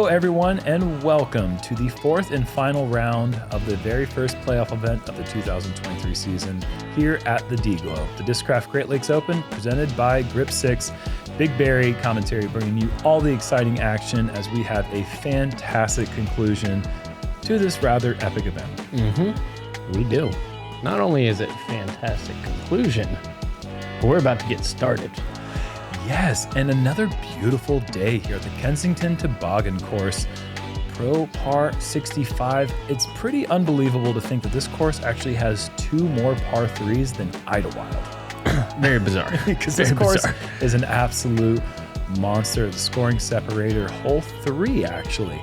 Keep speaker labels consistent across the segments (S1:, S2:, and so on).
S1: Hello, everyone, and welcome to the fourth and final round of the very first playoff event of the 2023 season here at the D-Glow. The Discraft Great Lakes Open, presented by Grip 6. Big Barri commentary bringing you all the exciting action as we have a fantastic conclusion to this rather epic event.
S2: We do. Not only is it a fantastic conclusion, but we're about to get started.
S1: Yes, and another beautiful day here at the Kensington Tobaggan course. Pro Par 65. It's pretty unbelievable to think that this course actually has two more par 3s than Idlewild.
S2: Very bizarre.
S1: Because this course is an absolute monster. The scoring separator, hole 3 actually.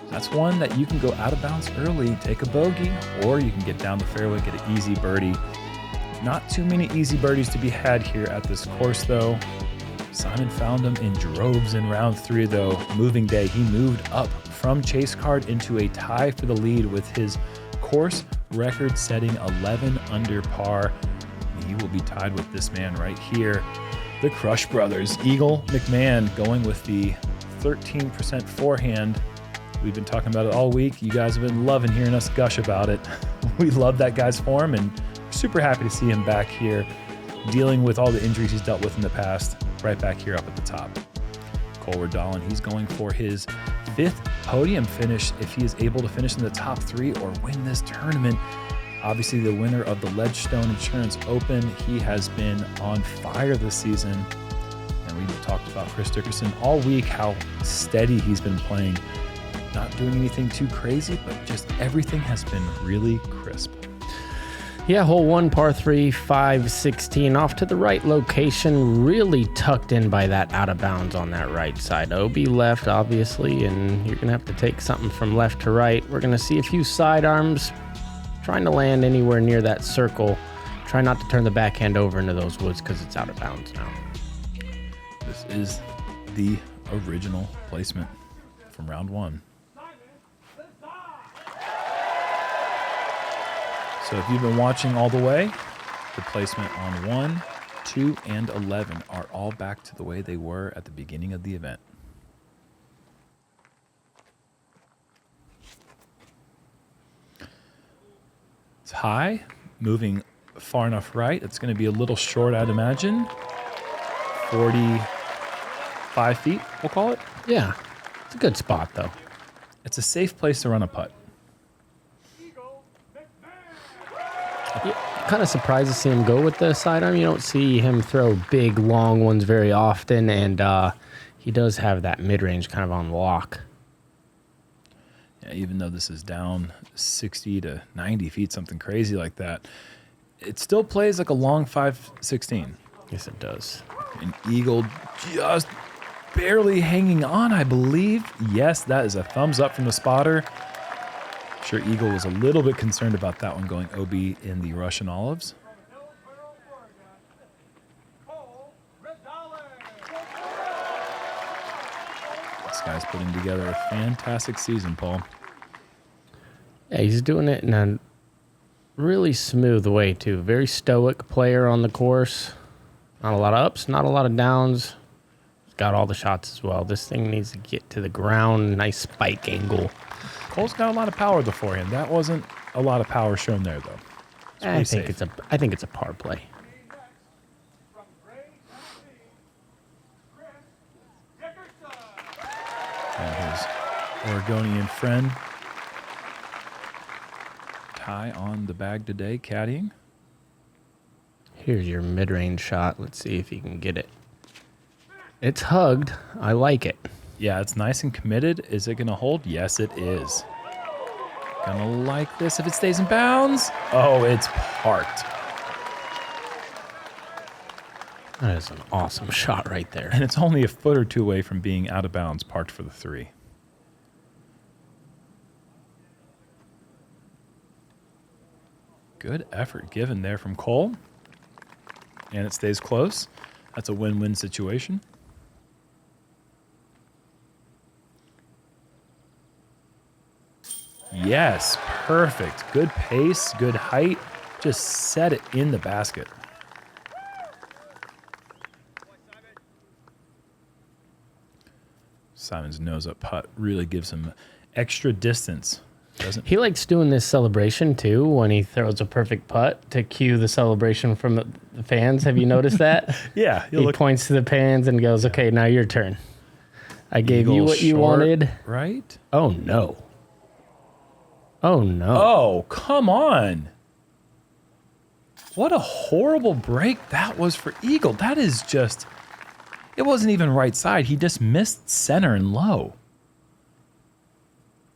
S1: That's one that you can go out of bounds early, take a bogey, or you can get down the fairway, get an easy birdie. Not too many easy birdies to be had here at this course though. Simon found him in droves in round 3 though. Moving day, he moved up from chase card into a tie for the lead with his course record setting 11 under par. He will be tied with this man right here. The Crush brothers, Eagle, McMahon going with the 13% forehand. We've been talking about it all week. You guys have been loving hearing us gush about it. We love that guy's form and super happy to see him back here dealing with all the injuries he's dealt with in the past. Right back here up at the top. Redalen, he's going for his 5th podium finish if he is able to finish in the top 3 or win this tournament. Obviously the winner of the Ledgestone Insurance Open. He has been on fire this season. And we talked about Chris Dickerson all week, how steady he's been playing. Not doing anything too crazy, but just everything has been really crisp.
S2: Yeah, hole 1, par 3, 5-16, off to the right location, really tucked in by that out of bounds on that right side. OB left, obviously, and you're going to have to take something from left to right. We're going to see a few sidearms, trying to land anywhere near that circle. Try not to turn the backhand over into those woods because it's out of bounds now.
S1: This is the original placement from round 1. So if you've been watching all the way, the placement on 1, 2, and 11 are all back to the way they were at the beginning of the event. It's high, moving far enough right. It's going to be a little short, I'd imagine. 45 feet, we'll call it.
S2: Yeah, it's a good spot, though.
S1: It's a safe place to run a putt.
S2: Kind of surprised to see him go with the sidearm. You don't see him throw big, long ones very often, and he does have that mid-range kind of on lock.
S1: Yeah, even though this is down 60 to 90 feet, something crazy like that, it still plays like a long 5-16.
S2: Yes, it does.
S1: An Eagle just barely hanging on, I believe. Yes, that is a thumbs up from the spotter. I'm sure Eagle was a little bit concerned about that one going OB in the Russian Olives. This guy's putting together a fantastic season, Paul.
S2: Yeah, he's doing it in a really smooth way, too. Very stoic player on the course. Not a lot of ups, not a lot of downs. He's got all the shots as well. This thing needs to get to the ground. Nice spike angle.
S1: Cole's got a lot of power beforehand. That wasn't a lot of power shown there, though.
S2: I think it's a par play.
S1: And his Oregonian friend Ty on the bag today, caddying.
S2: Here's your mid-range shot. Let's see if you can get it. It's hugged. I like it.
S1: Yeah, it's nice and committed. Is it going to hold? Yes, it is. Gonna like this if it stays in bounds. Oh, it's parked.
S2: That is an awesome shot right there.
S1: And it's only a foot or two away from being out of bounds, parked for the 3. Good effort given there from Cole. And it stays close. That's a win-win situation. Yes, perfect. Good pace, good height. Just set it in the basket. Simon's nose-up putt really gives him extra distance. Doesn't
S2: He likes doing this celebration too when he throws a perfect putt to cue the celebration from the fans. Have you noticed that?
S1: Yeah.
S2: He points to the fans and goes, okay, now your turn. I gave you
S1: Eagle
S2: what you
S1: short,
S2: wanted.
S1: right?
S2: Oh, no. Oh, no.
S1: Oh, come on. What a horrible break that was for Eagle. That is just, it wasn't even right side. He just missed center and low.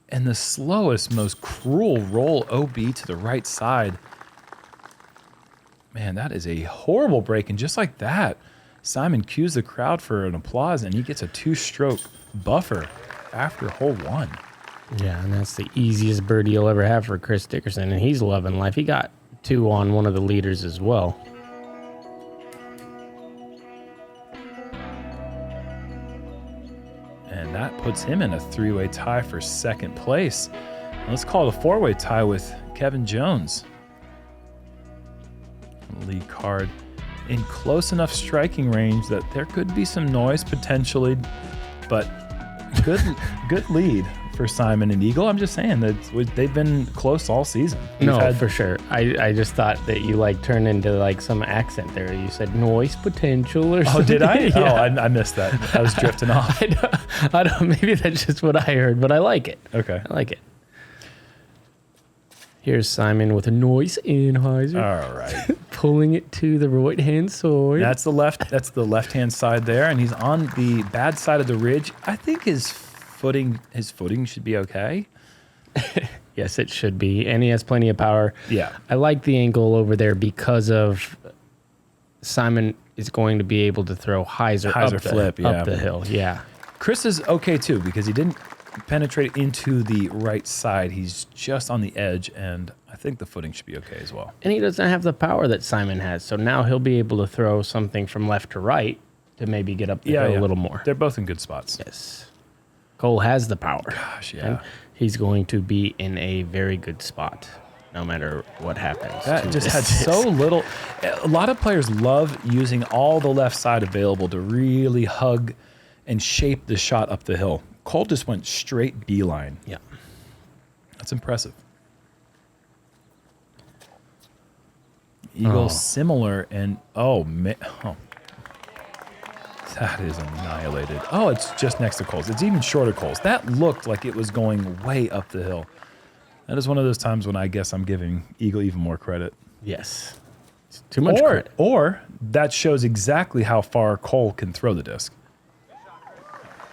S1: And the slowest, most cruel roll OB to the right side. Man, that is a horrible break. And just like that, Simon cues the crowd for an applause, and he gets a 2-stroke buffer after hole 1.
S2: Yeah, and that's the easiest birdie you'll ever have for Chris Dickerson, and he's loving life. He got 2 on one of the leaders as well.
S1: And that puts him in a 3-way tie for second place. Let's call it a 4-way tie with Kevin Jones. Lead card in close enough striking range that there could be some noise potentially, but good lead for Simon and Eagle. I'm just saying that they've been close all season.
S2: For sure. I just thought that you turned into some accent there. You said noise potential or something.
S1: Oh, did I?
S2: Yeah.
S1: Oh, I missed that. I was drifting off.
S2: I don't. Maybe that's just what I heard, but I like it.
S1: Okay.
S2: I like it. Here's Simon with a noise anhyzer.
S1: All right.
S2: Pulling it to the right-hand side.
S1: That's the left-hand side there, and he's on the bad side of the ridge. I think his footing should be okay.
S2: Yes, it should be. And he has plenty of power.
S1: Yeah.
S2: I like the angle over there because of Simon is going to be able to throw hyzer up the hill. Yeah.
S1: Chris is okay too because he didn't penetrate into the right side. He's just on the edge, and I think the footing should be okay as well.
S2: And he doesn't have the power that Simon has, so now he'll be able to throw something from left to right to maybe get up the hill a little more.
S1: They're both in good spots.
S2: Yes. Cole has the power.
S1: Gosh, yeah.
S2: And he's going to be in a very good spot no matter what happens.
S1: That just had so little. A lot of players love using all the left side available to really hug and shape the shot up the hill. Cole just went straight beeline.
S2: Yeah.
S1: That's impressive. Eagle similar, and that is annihilated. Oh, it's just next to Cole's. It's even shorter Cole's. That looked like it was going way up the hill. That is one of those times when I guess I'm giving Eagle even more credit.
S2: Yes. It's too much credit.
S1: Or that shows exactly how far Cole can throw the disc.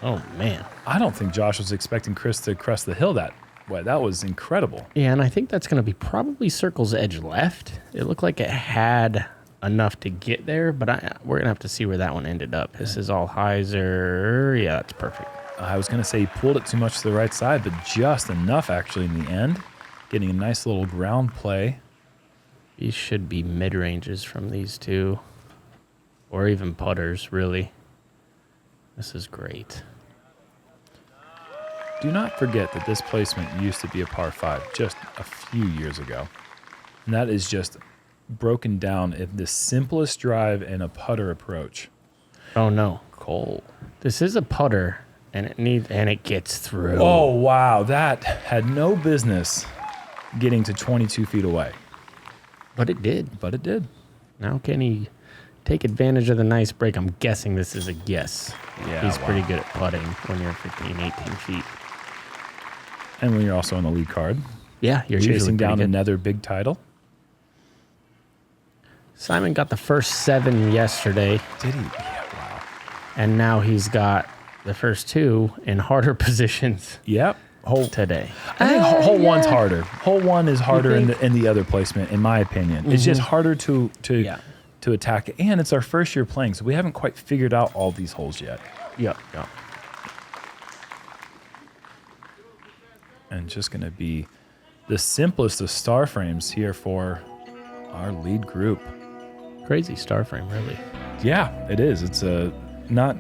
S2: Oh, man.
S1: I don't think Josh was expecting Chris to crest the hill that way. That was incredible.
S2: Yeah, and I think that's going to be probably Circle's edge left. It looked like it had enough to get there, but we're going to have to see where that one ended up. This is all hyzer. Yeah, that's perfect.
S1: I was going to say he pulled it too much to the right side, but just enough actually in the end. Getting a nice little ground play.
S2: These should be mid-ranges from these two, or even putters, really. This is great.
S1: Do not forget that this placement used to be a par 5 just a few years ago. And that is just broken down in the simplest drive and a putter approach.
S2: Oh, no.
S1: Cole.
S2: This is a putter, and it gets through.
S1: Oh, wow. That had no business getting to 22 feet away.
S2: But it did. Now can he take advantage of the nice break? I'm guessing this is a guess.
S1: Yeah,
S2: He's pretty good at putting when you're 15, 18 feet.
S1: And when you're also on the lead card.
S2: Yeah, you're
S1: chasing down
S2: good.
S1: another big title.
S2: Simon got the first 7 yesterday.
S1: Did he? Yeah, wow.
S2: And now he's got the first 2 in harder positions.
S1: Yep.
S2: Today.
S1: I think hole one's harder. Hole 1 is harder in the other placement, in my opinion. It's just harder to attack it. And it's our first year playing, so we haven't quite figured out all these holes yet.
S2: Yep.
S1: And just going to be the simplest of star frames here for our lead group.
S2: Crazy star frame, really.
S1: Yeah, it is. It's not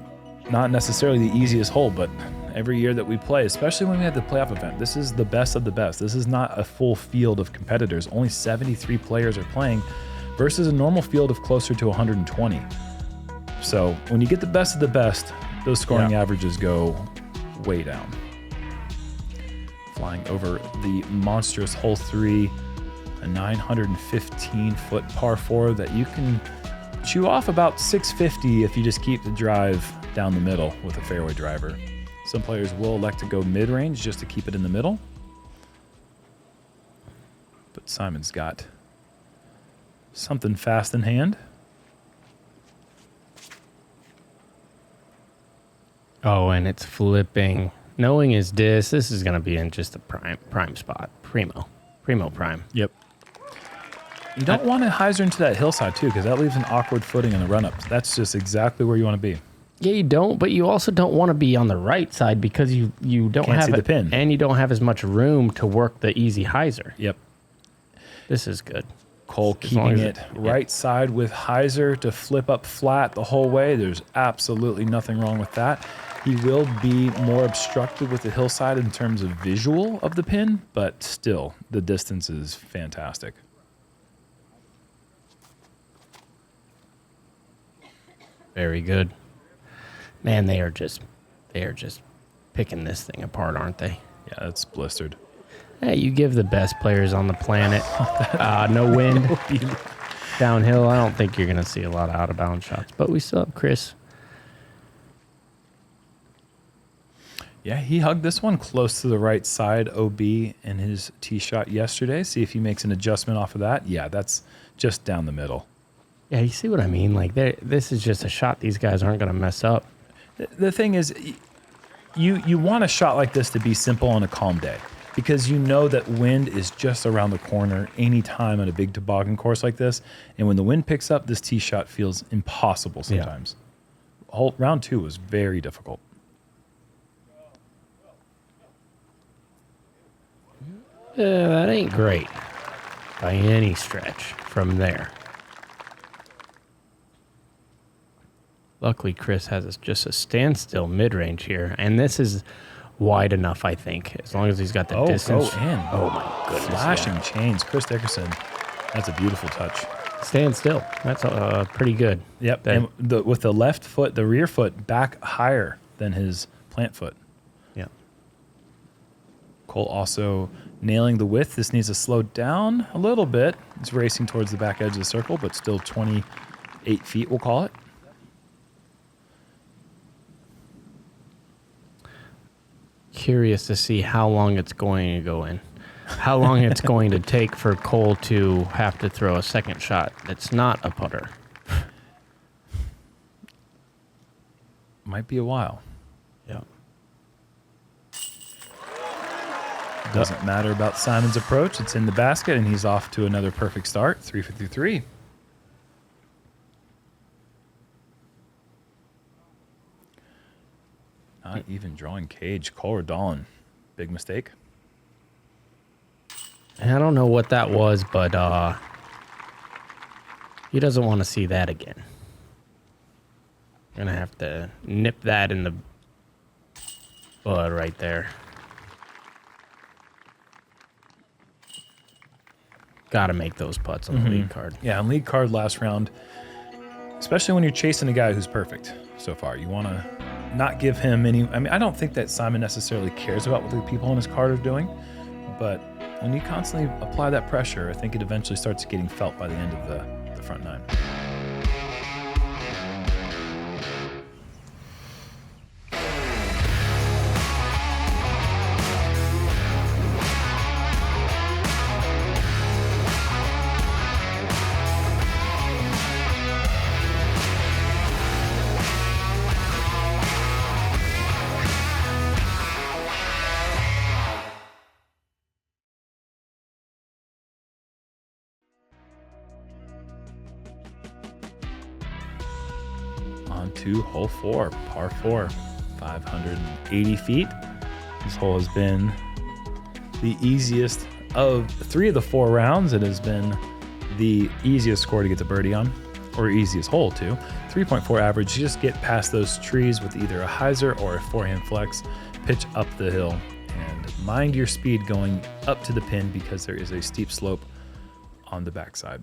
S1: necessarily the easiest hole, but every year that we play, especially when we have the playoff event, this is the best of the best. This is not a full field of competitors. Only 73 players are playing versus a normal field of closer to 120. So when you get the best of the best, those scoring averages go way down. Flying over the monstrous hole 3, a 915-foot par 4 that you can chew off about 650 if you just keep the drive down the middle with a fairway driver. Some players will elect to go mid-range just to keep it in the middle. But Simon's got something fast in hand.
S2: Oh, and it's flipping. Knowing his disc, this is going to be in just a prime spot. Primo prime.
S1: Yep. You don't want to hyzer into that hillside, too, because that leaves an awkward footing in the run-up. That's just exactly where you want to be.
S2: Yeah, you don't, but you also don't want to be on the right side because you don't
S1: Can't
S2: have
S1: see the pin.
S2: And you don't have as much room to work the easy hyzer.
S1: Yep.
S2: This is good.
S1: Cole keeping it right side with hyzer to flip up flat the whole way. There's absolutely nothing wrong with that. He will be more obstructed with the hillside in terms of visual of the pin, but still, the distance is fantastic.
S2: Very good. Man, they are just picking this thing apart, aren't they?
S1: Yeah, it's blistered.
S2: Hey, you give the best players on the planet no wind downhill. I don't think you're going to see a lot of out-of-bounds shots, but we still have Chris.
S1: Yeah, he hugged this one close to the right side OB in his tee shot yesterday. See if he makes an adjustment off of that. Yeah, that's just down the middle.
S2: Yeah, you see what I mean? Like, this is just a shot these guys aren't going to mess up.
S1: The thing is, you want a shot like this to be simple on a calm day because you know that wind is just around the corner anytime on a big toboggan course like this. And when the wind picks up, this tee shot feels impossible sometimes. Yeah. Round 2 was very difficult.
S2: That ain't great by any stretch from there. Luckily, Chris has just a standstill mid-range here, and this is wide enough, I think, as long as he's got the distance.
S1: Go in.
S2: Oh, my goodness.
S1: Flashing chains. Chris Dickerson. That's a beautiful touch.
S2: Stand still. That's pretty good.
S1: Yep. And with the left foot, the rear foot back higher than his plant foot.
S2: Yeah.
S1: Cole also nailing the width. This needs to slow down a little bit. It's racing towards the back edge of the circle, but still 28 feet, we'll call it.
S2: Curious to see how long it's going to go in. How long it's going to take for Cole to have to throw a second shot that's not a putter.
S1: Might be a while.
S2: Yeah.
S1: Doesn't matter about Simon's approach. It's in the basket, and he's off to another perfect start. 353. Not even drawing cage. Cole Redalen. Big mistake.
S2: I don't know what that was, but he doesn't want to see that again. Gonna have to nip that in the bud right there. Gotta make those putts on the lead card.
S1: Yeah, on lead card last round, especially when you're chasing a guy who's perfect so far. You want to not give him any... I mean, I don't think that Simon necessarily cares about what the people on his card are doing, but when you constantly apply that pressure, I think it eventually starts getting felt by the end of the front nine. To hole 4, par 4, 580 feet. This hole has been the easiest of 3 of the 4 rounds. It has been the easiest score to get the birdie on, or easiest hole too. 3.4 average. You just get past those trees with either a hyzer or a forehand flex, pitch up the hill, and mind your speed going up to the pin because there is a steep slope on the backside.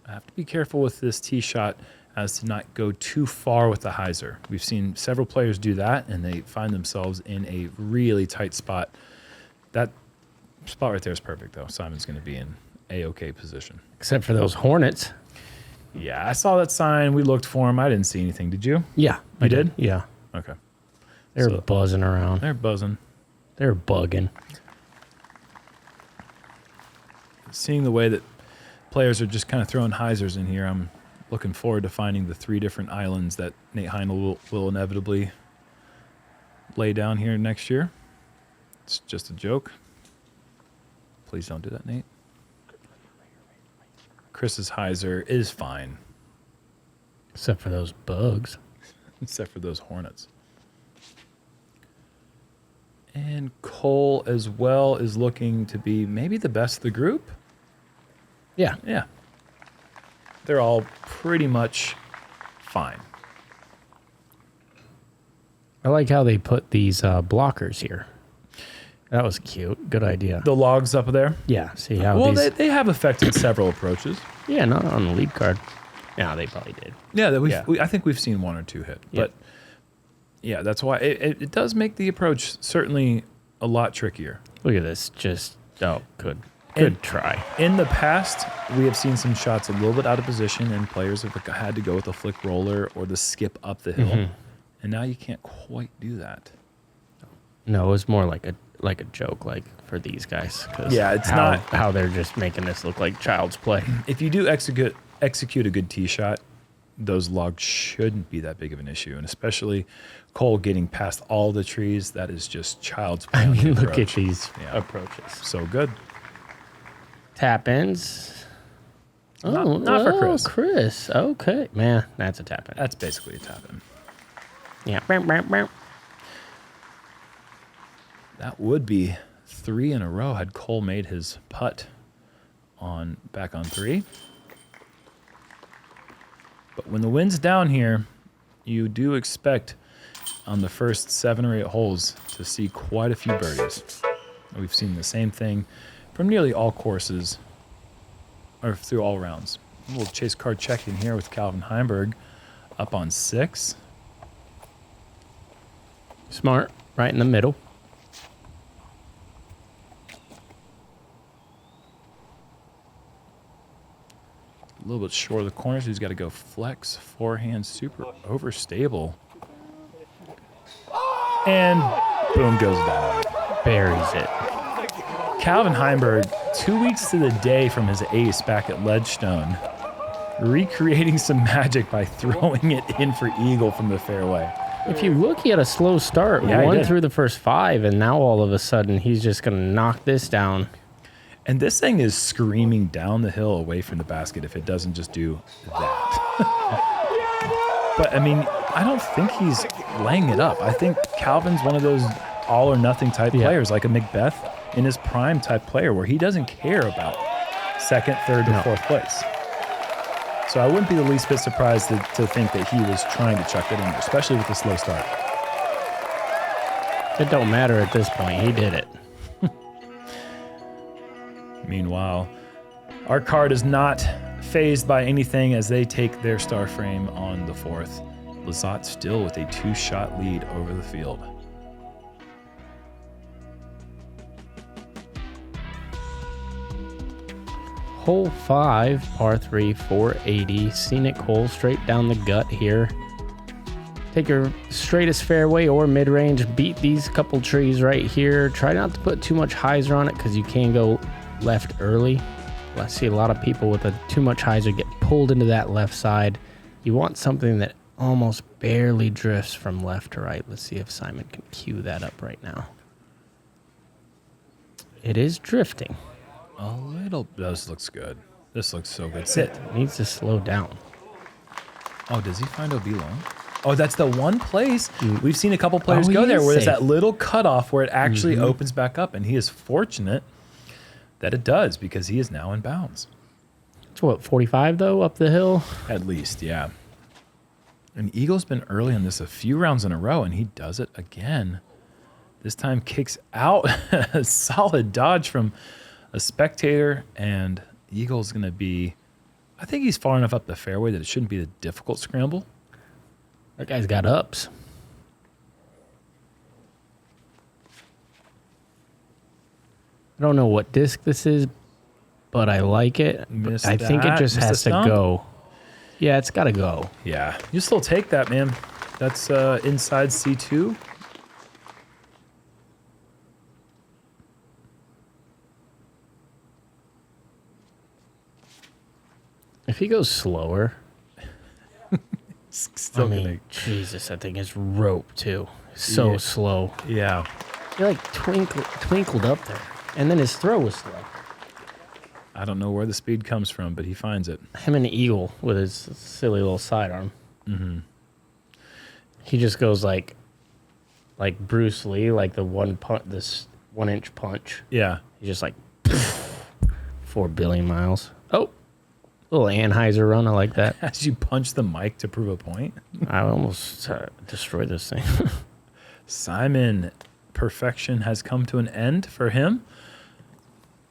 S1: I have to be careful with this tee shot as to not go too far with the hyzer. We've seen several players do that, and they find themselves in a really tight spot. That spot right there is perfect, though. Simon's going to be in A-OK position.
S2: Except for those hornets.
S1: Yeah, I saw that sign. We looked for him. I didn't see anything. Did you?
S2: Yeah.
S1: You did?
S2: Yeah.
S1: Okay.
S2: They're
S1: So,
S2: buzzing around.
S1: they're buzzing.
S2: They're bugging.
S1: Seeing the way that players are just kind of throwing hyzers in here, I'm looking forward to finding the 3 different islands that Nate Heinel will inevitably lay down here next year. It's just a joke. Please don't do that, Nate. Chris's hyzer is fine.
S2: Except for those bugs.
S1: Except for those hornets. And Cole as well is looking to be maybe the best of the group.
S2: Yeah.
S1: Yeah. They're all pretty much fine.
S2: I like how they put these blockers here. That was cute. Good idea.
S1: The logs up there.
S2: Yeah. See how
S1: Well,
S2: these...
S1: they have affected several approaches.
S2: Yeah, not on the lead card. No, they probably did.
S1: Yeah, that
S2: Yeah.
S1: I think we've seen 1 or 2 hit.
S2: Yeah.
S1: But yeah, that's why it does make the approach certainly a lot trickier.
S2: Look at this. Just, oh, good.
S1: And-
S2: Good try.
S1: In the past, we have seen some shots a little bit out of position, and players have had to go with a flick roller or the skip up the hill.
S2: Mm-hmm.
S1: And now you can't quite do that.
S2: No, it was more like a joke, like for these guys. 'Cause
S1: Yeah, it's not-
S2: how they're just making this look like child's play.
S1: If you do execute a good tee shot, those logs shouldn't be that big of an issue. And especially Cole getting past all the trees, that is just child's play.
S2: I
S1: on the
S2: mean, look at
S1: approach.
S2: these
S1: Yeah.
S2: approaches.
S1: So good.
S2: Tap ins.
S1: Not for Chris.
S2: Chris. Okay, man, that's a tap in.
S1: That's basically a tap in.
S2: Yeah. Bow, bow, bow.
S1: That would be 3 in a row had Cole made his putt back on 3. But when the wind's down here, you do expect on the first 7 or 8 holes to see quite a few birdies. We've seen the same thing from nearly all courses, or through all rounds. A little chase card check in here with Calvin Heimberg up on 6.
S2: Smart, right in the middle.
S1: A little bit short of the corners. He's got to go flex, forehand, super overstable. And boom goes down.
S2: Buries it.
S1: Calvin Heimberg, 2 weeks to the day from his ace back at Ledgestone, recreating some magic by throwing it in for eagle from the fairway.
S2: If you look, he had a slow start.
S1: Yeah, he
S2: Won
S1: did.
S2: through the first 5, and now all of a sudden he's just going to knock this down.
S1: And this thing is screaming down the hill away from the basket if it doesn't just do that. But, I mean, I don't think he's laying it up. I think Calvin's one of those all or nothing type players, like a Macbeth in his prime type player, where he doesn't care about second, third, or fourth place. So I wouldn't be the least bit surprised to think that he was trying to chuck it in there, especially with the slow start.
S2: It don't matter at this point. He did it.
S1: Meanwhile, our card is not phased by anything as they take their star frame on the 4th. Lizotte still with a 2-shot lead over the field.
S2: Hole 5, par 3, 480. Scenic hole straight down the gut here. Take your straightest fairway or mid-range. Beat these couple trees right here. Try not to put too much hyzer on it because you can go left early. I see a lot of people with too much hyzer get pulled into that left side. You want something that almost barely drifts from left to right. Let's see if Simon can cue that up right now. It is drifting.
S1: A little. This looks good. This looks so good. Sit.
S2: It needs to slow down.
S1: Oh, does he find OB long? Oh, that's the one place we've seen a couple players go
S2: he
S1: there
S2: is
S1: where there's
S2: safe.
S1: that little cutoff where it actually opens back up, and he is fortunate that it does because he is now in bounds.
S2: It's what, 45 though, up the hill?
S1: At least, yeah. And Eagle's been early on this a few rounds in a row, and he does it again. This time kicks out a solid dodge from a spectator, and Eagle's going to be, I think he's far enough up the fairway that it shouldn't be a difficult scramble.
S2: That guy's got ups. I don't know what disc this is, but I like it. I think it just has to go. Yeah, it's got to go.
S1: Yeah, you still take that, man. That's inside C2.
S2: If he goes slower,
S1: Still gonna...
S2: Jesus, that thing is rope too. So slow.
S1: Yeah.
S2: He like twinkled up there, and then his throw was slow.
S1: I don't know where the speed comes from, but he finds it.
S2: Him and Eagle with his silly little sidearm. Mm-hmm. He just goes like Bruce Lee, like the this 1 inch punch.
S1: Yeah.
S2: He's just like 4 billion miles. Oh, little Anheuser run. I like that.
S1: As you punch the mic to prove a point.
S2: I almost destroyed this thing.
S1: Simon, perfection has come to an end for him.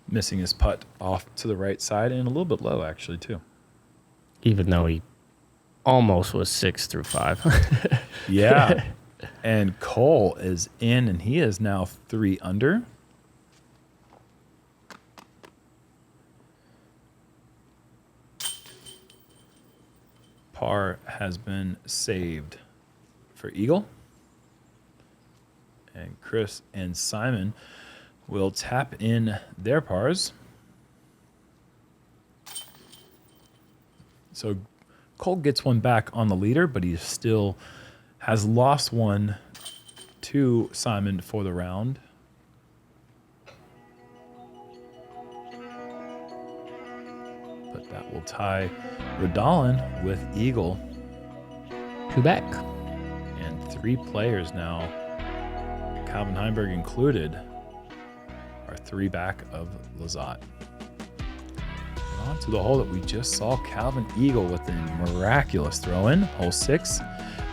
S1: Missing his putt off to the right side and a little bit low, actually, too.
S2: Even though he almost was 6 through 5.
S1: Yeah. And Cole is in, and he is now 3 under. Par has been saved for Eagle. And Chris and Simon will tap in their pars. So Cole gets one back on the leader, but he still has lost one to Simon for the round. But that will tie Redalen with Eagle.
S2: 2 back.
S1: And 3 players now, Calvin Heimberg included, are 3 back of Lizotte. On to the hole that we just saw Calvin Eagle with a miraculous throw-in. Hole 6,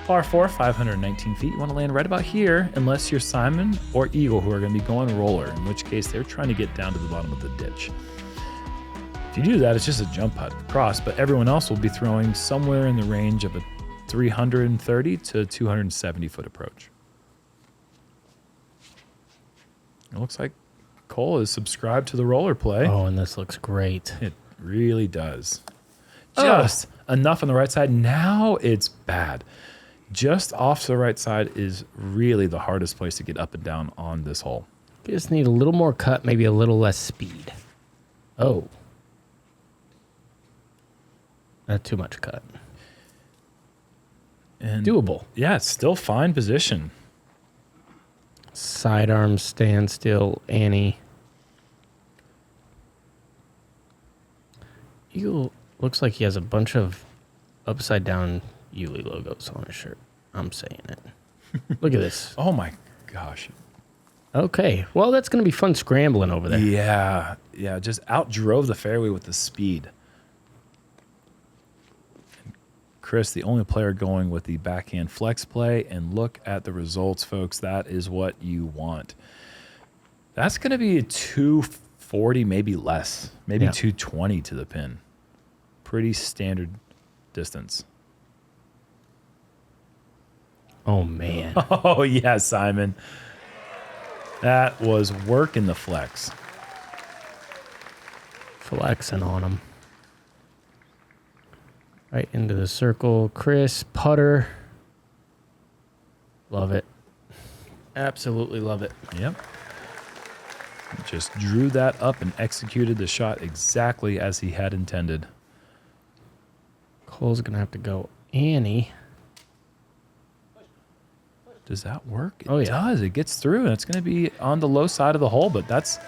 S1: par 4, 519 feet. You want to land right about here, unless you're Simon or Eagle, who are going to be going roller, in which case they're trying to get down to the bottom of the ditch. If you do that, it's just a jump putt across, but everyone else will be throwing somewhere in the range of a 330 to 270 foot approach. It looks like Cole is subscribed to the roller play.
S2: Oh, and this looks great.
S1: It really does. Just enough on the right side. Now it's bad. Just off to the right side is really the hardest place to get up and down on this hole.
S2: You just need a little more cut, maybe a little less speed. Oh. Not too much cut.
S1: And
S2: doable.
S1: Yeah, it's still fine position.
S2: Sidearm standstill, Annie. Eagle looks like he has a bunch of upside down Uli logos on his shirt. I'm saying it. Look at this.
S1: Oh my gosh.
S2: Okay. Well, that's going to be fun scrambling over there.
S1: Yeah. Yeah. Just outdrove the fairway with the speed. Chris, the only player going with the backhand flex play, and look at the results, folks. That is what you want. That's going to be a 240, maybe less, maybe 220 to the pin. Pretty standard distance.
S2: Oh, man.
S1: Oh, yeah, Simon. That was work in the flex.
S2: Flexing on him. Right into the circle. Chris, putter. Love it. Absolutely love it.
S1: Yep. Just drew that up and executed the shot exactly as he had intended.
S2: Cole's going to have to go Annie.
S1: Does that work? It
S2: does.
S1: It gets through, and it's going to be on the low side of the hole, but that's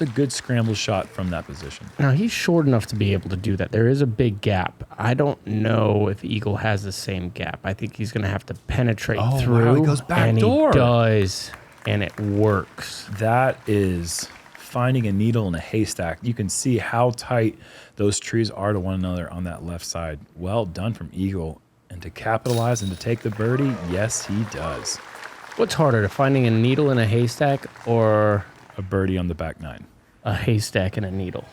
S1: a good scramble shot from that position.
S2: Now, he's short enough to be able to do that. There is a big gap. I don't know if Eagle has the same gap. I think he's going to have to penetrate through.
S1: Wow, he goes back
S2: and
S1: door.
S2: He does, and it works.
S1: That is finding a needle in a haystack. You can see how tight those trees are to one another on that left side. Well done from Eagle. And to capitalize and to take the birdie, yes, he does.
S2: What's harder, to finding a needle in a haystack or
S1: a birdie on the back nine?
S2: A haystack and a needle.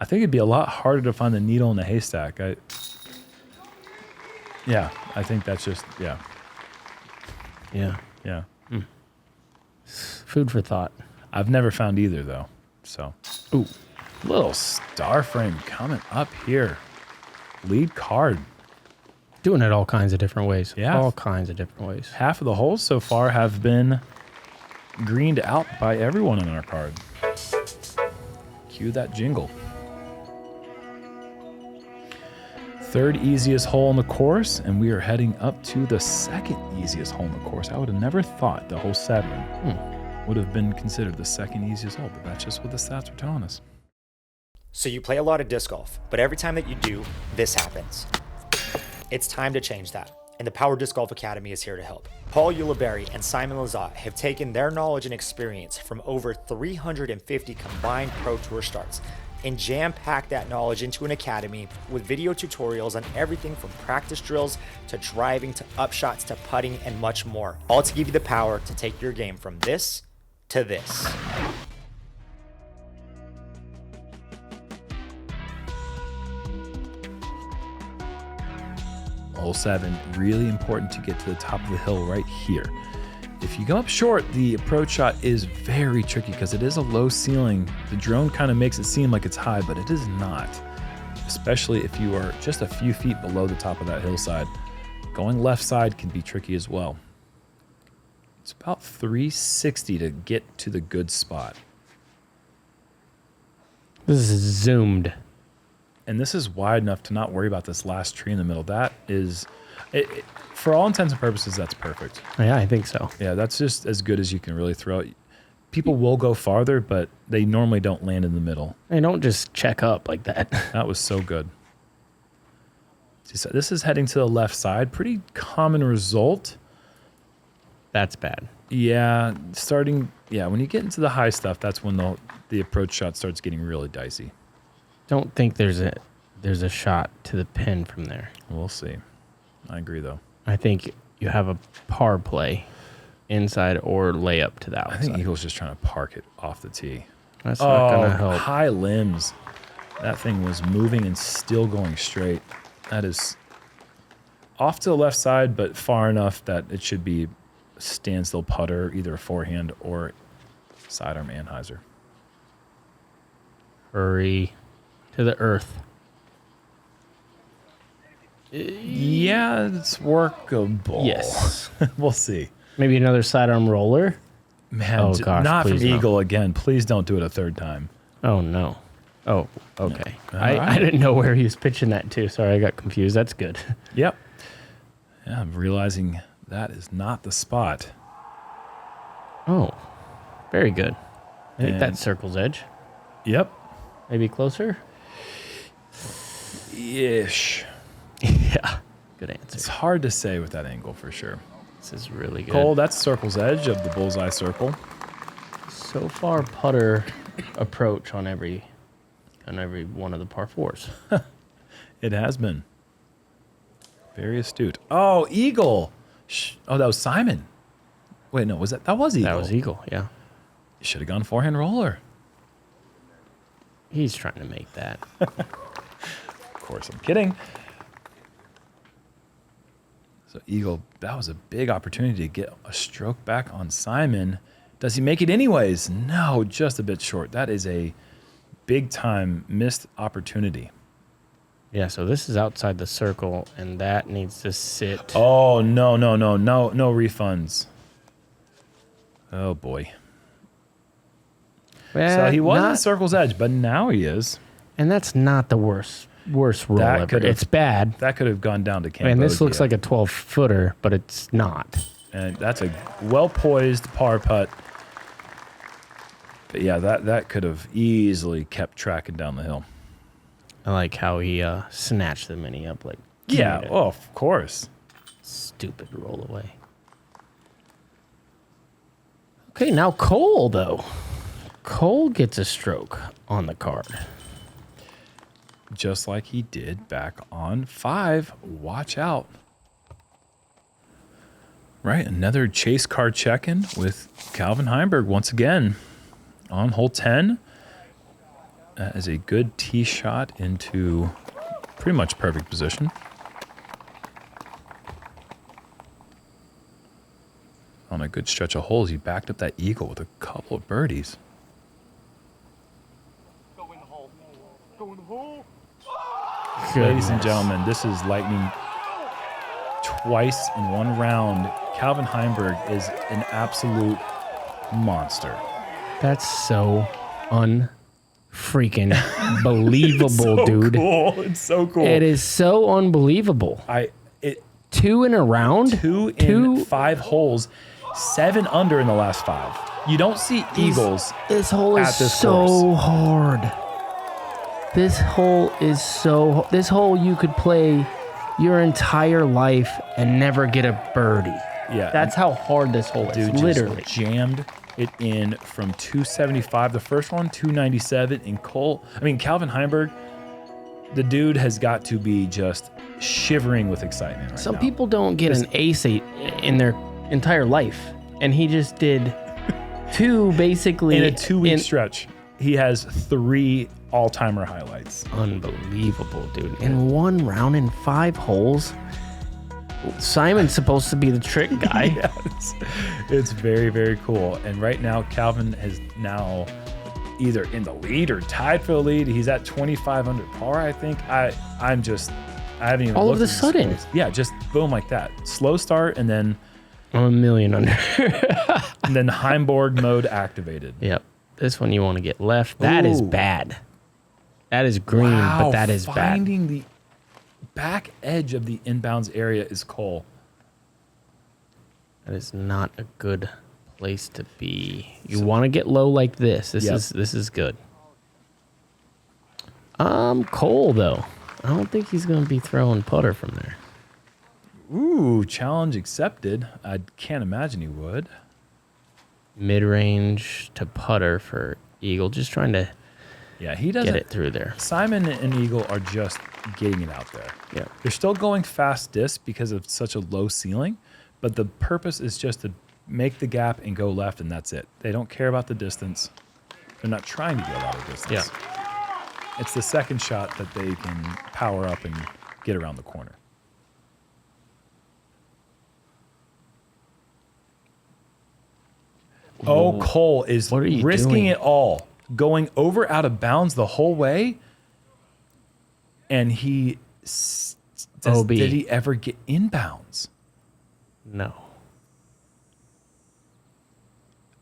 S1: I think it'd be a lot harder to find the needle in the haystack. Yeah, I think that's just, yeah.
S2: Yeah.
S1: Yeah.
S2: Food for thought.
S1: I've never found either, though. So,
S2: Ooh.
S1: little star frame coming up here. Lead card.
S2: Doing it all kinds of different ways.
S1: Yeah.
S2: All kinds of different ways.
S1: Half of the holes so far have been greened out by everyone on our card. Cue that jingle. Third easiest hole in the course, and we are heading up to the second easiest hole in the course. I would have never thought the hole 7 would have been considered the second easiest hole, but that's just what the stats are telling us.
S3: So you play a lot of disc golf, but every time that you do, this happens. It's time to change that, and the Power Disc Golf Academy is here to help. Paul Ulibarri and Simon Lizotte have taken their knowledge and experience from over 350 combined Pro Tour starts and jam-pack that knowledge into an academy with video tutorials on everything from practice drills to driving to upshots to putting and much more, all to give you the power to take your game from this to this.
S1: Hole 7, really important to get to the top of the hill right here. If you go up short, the approach shot is very tricky because it is a low ceiling. The drone kind of makes it seem like it's high, but it is not. Especially if you are just a few feet below the top of that hillside. Going left side can be tricky as well. It's about 360 to get to the good spot.
S2: This is zoomed.
S1: And this is wide enough to not worry about this last tree in the middle. That is, for all intents and purposes, that's perfect.
S2: Yeah, I think so.
S1: Yeah, that's just as good as you can really throw it. People will go farther, but they normally don't land in the middle.
S2: They don't just check up like that.
S1: That was so good. So this is heading to the left side. Pretty common result.
S2: That's bad.
S1: Yeah, when you get into the high stuff, that's when the approach shot starts getting really dicey.
S2: Don't think there's a shot to the pin from there.
S1: We'll see. I agree, though.
S2: I think you have a par play inside or layup to the outside.
S1: I think Eagle's just trying to park it off the tee.
S2: That's not going to help.
S1: High limbs. That thing was moving and still going straight. That is off to the left side, but far enough that it should be a standstill putter, either a forehand or sidearm anhyzer.
S2: Hurry to the earth.
S1: Yeah, it's workable.
S2: Yes.
S1: We'll see.
S2: Maybe another sidearm roller.
S1: Man,
S2: Oh, gosh,
S1: not from
S2: please no.
S1: Eagle again. Please don't do it a third time.
S2: Oh, no. Oh, okay.
S1: All
S2: I
S1: right.
S2: didn't know where he was pitching that to. Sorry, I got confused. That's good.
S1: Yep. Yeah, I'm realizing that is not the spot.
S2: Oh, very good. I think
S1: And-
S2: that circle's edge.
S1: Yep.
S2: Maybe closer?
S1: Ish.
S2: Yeah. Good
S1: It's
S2: answer.
S1: hard to say with that angle for sure.
S2: This is really good.
S1: Cole, that's circle's edge of the bullseye circle.
S2: So far, putter approach on every one of the par fours.
S1: It has been. Very astute. Oh, Eagle. Oh, that was Simon. Wait, no, that was Eagle.
S2: That was Eagle, yeah.
S1: You should have gone forehand roller.
S2: He's trying to make that.
S1: Of course, I'm kidding. So Eagle, that was a big opportunity to get a stroke back on Simon. Does he make it anyways? No, just a bit short. That is a big time missed opportunity.
S2: Yeah, so this is outside the circle, and that needs to sit.
S1: Oh, no refunds. Oh, boy. So he wasn't in circle's edge, but now he is.
S2: And that's not the worst roll
S1: That
S2: ever.
S1: could've-
S2: It's bad.
S1: That could have gone down to Cambodia.
S2: And this looks like a 12-footer, but it's not.
S1: And that's a well-poised par putt. But yeah, that could have easily kept tracking down the hill.
S2: I like how he snatched the mini up like.
S1: Yeah,
S2: "Give me
S1: oh, of course.
S2: that stupid roll away. Okay, now Cole, though. Cole gets a stroke on the card.
S1: Just like he did back on 5. Watch out. Right, another chase card check-in with Calvin Heimberg once again on hole 10. That is a good tee shot into pretty much perfect position. On a good stretch of holes, he backed up that eagle with a couple of birdies.
S4: Go in the hole. Go in the hole.
S1: Ladies and gentlemen, this is lightning twice in one round. Calvin Heimberg is an absolute monster.
S2: That's so unfreaking believable,
S1: so
S2: dude.
S1: Cool. It's so cool.
S2: It is so unbelievable. Two in a round?
S1: Two in 5 holes, 7 under in the last 5. You don't see eagles.
S2: This hole is
S1: at this
S2: so
S1: course.
S2: hard. This hole is so... This hole you could play your entire life and never get a birdie.
S1: Yeah.
S2: That's how hard this hole is,
S1: Dude
S2: literally.
S1: just jammed it in from 275. The first one, 297. And Calvin Heimberg, the dude has got to be just shivering with excitement right
S2: Some
S1: now.
S2: people don't get an ace in their entire life. And he just did 2 basically...
S1: In a 2-week stretch, he has 3 all-timer highlights.
S2: Unbelievable, dude. In 1 round in 5 holes. Simon's supposed to be the trick guy.
S1: Yes. It's very, very cool. And right now, Calvin is now either in the lead or tied for the lead. He's at 25 under par, I think. I haven't even
S2: All of
S1: looked
S2: a
S1: at the
S2: sudden.
S1: scores. Yeah, just boom like that. Slow start and then
S2: I'm a million under.
S1: and then Heimborg mode activated.
S2: Yep. This one you want to get left. That is
S1: Ooh.
S2: bad. That is green, but that is bad.
S1: Finding the back edge of the inbounds area is Cole.
S2: That is not a good place to be. You want to get low like this. This is good. Cole though. I don't think he's going to be throwing putter from there.
S1: Ooh, challenge accepted. I can't imagine he would.
S2: Mid-range to putter for Eagle. Just trying to
S1: He doesn't
S2: get it through there.
S1: Simon and Eagle are just getting it out there.
S2: Yeah.
S1: They're still going fast disc because of such a low ceiling, but the purpose is just to make the gap and go left, and that's it. They don't care about the distance. They're not trying to get a lot of distance.
S2: Yeah.
S1: It's the second shot that they can power up and get around the corner. Oh, Cole is
S2: What are you
S1: risking
S2: doing?
S1: it all, going over out of bounds the whole way, and he
S2: OB.
S1: did he ever get inbounds?
S2: No.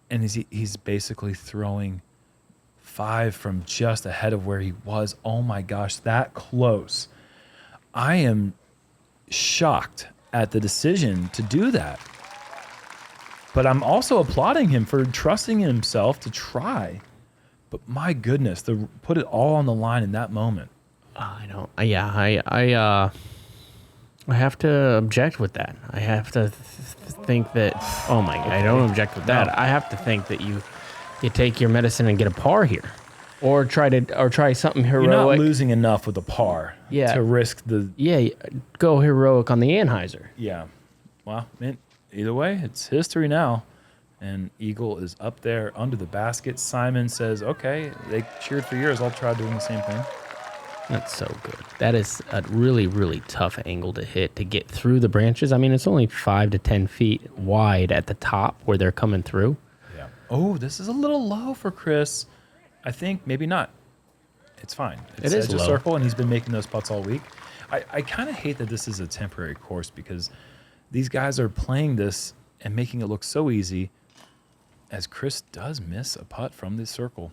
S1: And he's basically throwing 5 from just ahead of where he was. Oh my gosh, that close. I am shocked at the decision to do that. But I'm also applauding him for trusting in himself to try. But my goodness, to put it all on the line in that moment.
S2: I don't. Yeah, I have to object with that. I have to think that. Oh my God, I don't object with that.
S1: No.
S2: I have to think that you take your medicine and get a par here, or try something heroic.
S1: You're not losing enough with a par to risk the.
S2: Yeah, go heroic on the Anheuser.
S1: Yeah. Well, man, either way, it's history now. And Eagle is up there under the basket. Simon says, okay, they cheered for years. I'll try doing the same thing.
S2: That's so good. That is a really, really tough angle to hit to get through the branches. I mean, it's only 5 to 10 feet wide at the top where they're coming through.
S1: Yeah. Oh, this is a little low for Chris. I think maybe not. It's fine. It's
S2: It is
S1: edge of
S2: low.
S1: circle, and he's been making those putts all week. I kind of hate that this is a temporary course because these guys are playing this and making it look so easy, as Chris does miss a putt from this circle,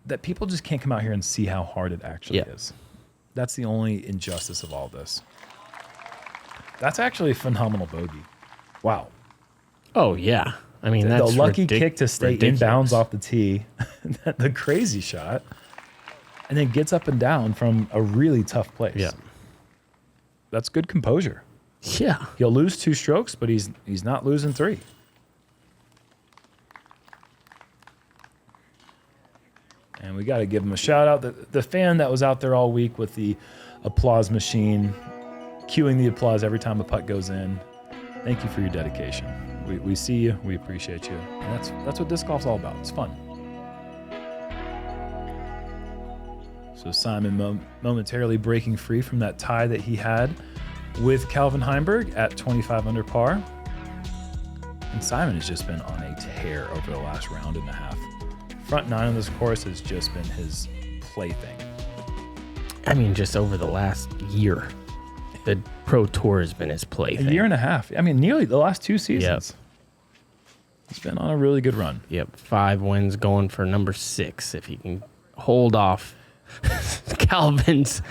S1: that people just can't come out here and see how hard it actually is. That's the only injustice of all this. That's actually a phenomenal bogey. Wow.
S2: Oh yeah. I mean, that's
S1: the lucky kick to stay
S2: ridiculous.
S1: inbounds off the tee, the crazy shot, and then gets up and down from a really tough place.
S2: Yeah.
S1: That's good composure.
S2: Yeah.
S1: He'll lose 2 strokes, but he's not losing 3. And we got to give him a shout out. The fan that was out there all week with the applause machine, cueing the applause every time a putt goes in. Thank you for your dedication. We see you. We appreciate you. And that's what disc golf's all about. It's fun. So Simon momentarily breaking free from that tie that he had with Calvin Heimberg at 25 under par. And Simon has just been on a tear over the last round and a half. Front nine on this course has just been his plaything.
S2: I mean, just over the last year, the Pro Tour has been his plaything.
S1: A year and a half. I mean, nearly the last 2 seasons.
S2: Yep.
S1: He's been on a really good run.
S2: Yep, 5 wins, going for number 6 if he can hold off Calvin's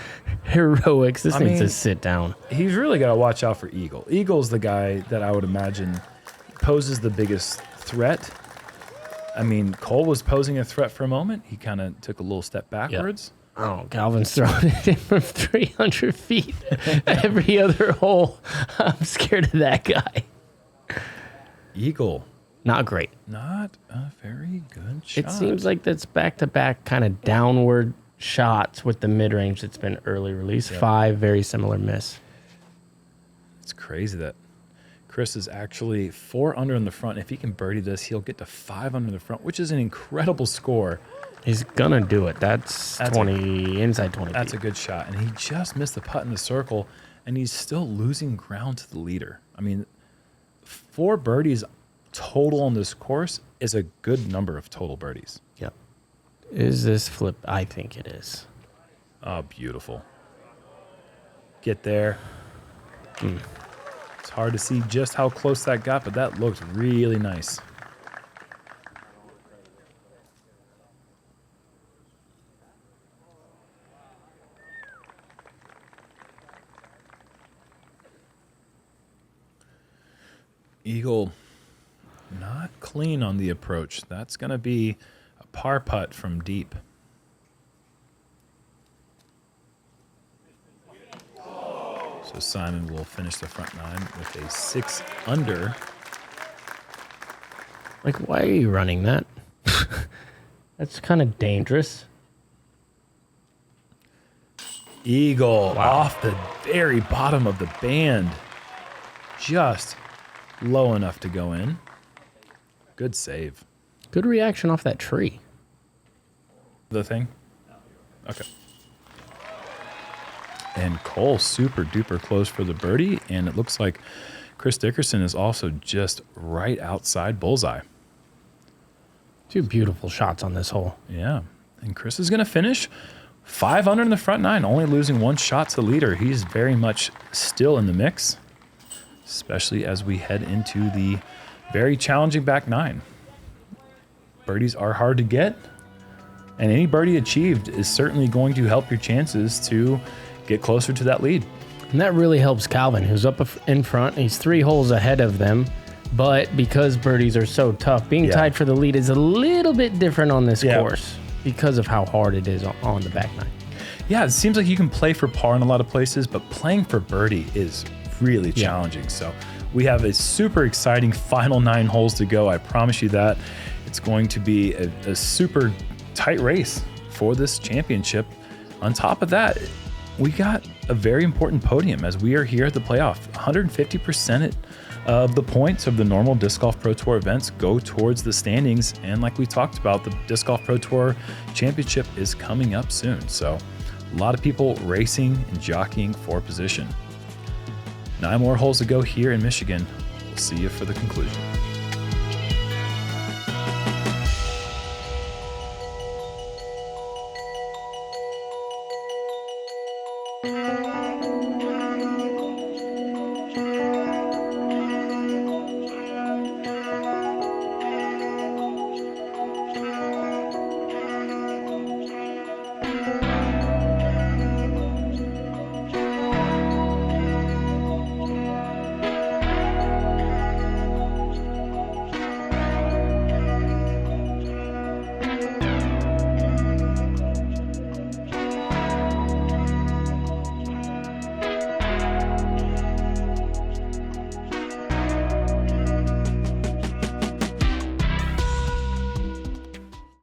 S2: heroics. This needs to sit down.
S1: He's really got to watch out for Eagle. Eagle's the guy that I would imagine poses the biggest threat. I mean, Cole was posing a threat for a moment. He kind of took a little step backwards.
S2: Yep. Oh, Calvin's throwing it in from 300 feet every other hole. I'm scared of that guy.
S1: Eagle.
S2: Not great.
S1: Not a very good shot.
S2: It seems like that's back-to-back kind of downward shots with the mid-range that's been early release. Yep. 5, very similar miss.
S1: It's crazy that Chris is actually 4 under in the front. If he can birdie this, he'll get to 5 under in the front, which is an incredible score.
S2: He's going to do it. That's 20, inside 20
S1: That's
S2: feet.
S1: a good shot. And he just missed the putt in the circle, and he's still losing ground to the leader. I mean, 4 birdies total on this course is a good number of total birdies.
S2: Yep. Is this flip? I think it is.
S1: Oh, beautiful. Get there. It's hard to see just how close that got, but that looks really nice. Eagle not clean on the approach. That's going to be a par putt from deep. So Simon will finish the front nine with a 6 under.
S2: Like, why are you running that? That's kind of dangerous.
S1: Eagle off the very bottom of the band. Just low enough to go in. Good save.
S2: Good reaction off that tree.
S1: The thing? Okay. And Cole super duper close for the birdie, and it looks like Chris Dickerson is also just right outside bullseye.
S2: 2 beautiful shots on this hole.
S1: Yeah. And Chris is going to finish 5 under in the front nine, only losing 1 shot to the leader. He's very much still in the mix, especially as we head into the very challenging back nine. Birdies are hard to get, and any birdie achieved is certainly going to help your chances to get closer to that lead.
S2: And that really helps Calvin, who's up in front. He's 3 holes ahead of them, but because birdies are so tough, being tied for the lead is a little bit different on this course because of how hard it is on the back nine. Yeah,
S1: it seems like you can play for par in a lot of places, but playing for birdie is really challenging. So we have a super exciting final 9 holes to go. I promise you that. It's going to be a super tight race for this championship. On top of that, we got a very important podium as we are here at the playoff. 150% of the points of the normal Disc Golf Pro Tour events go towards the standings. And like we talked about, the Disc Golf Pro Tour Championship is coming up soon. So a lot of people racing and jockeying for position. 9 more holes to go here in Michigan. We'll see you for the conclusion.